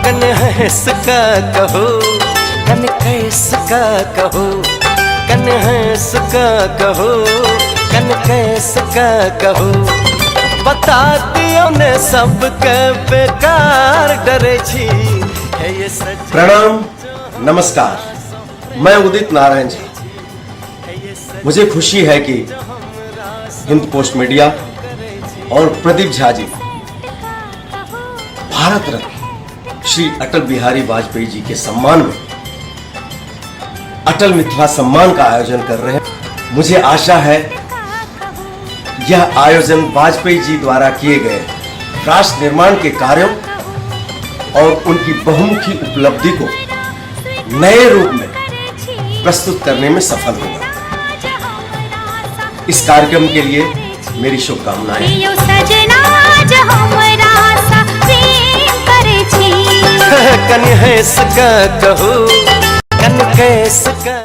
कन हंस का कहो, कन कैस का कहो, कन हंस का कहो, कन कैस का कहो। बता दियो ने सबके बेकार डरे छी है ये सच। प्रणाम, नमस्कार, मैं उदित नारायण जी। मुझे खुशी है कि हिंद पोस्ट मीडिया और प्रदीप झा जी भारत रत्न श्री अटल बिहारी वाजपेयी जी के सम्मान में अटल मिथिला सम्मान का आयोजन कर रहे हैं। मुझे आशा है यह आयोजन वाजपेयी जी द्वारा किए गए राष्ट्र निर्माण के कार्यों और उनकी बहुमुखी उपलब्धि को नए रूप में प्रस्तुत करने में सफल होगा। इस कार्यक्रम के लिए मेरी शुभकामनाएं। कन हंस का कहो, कन कैस का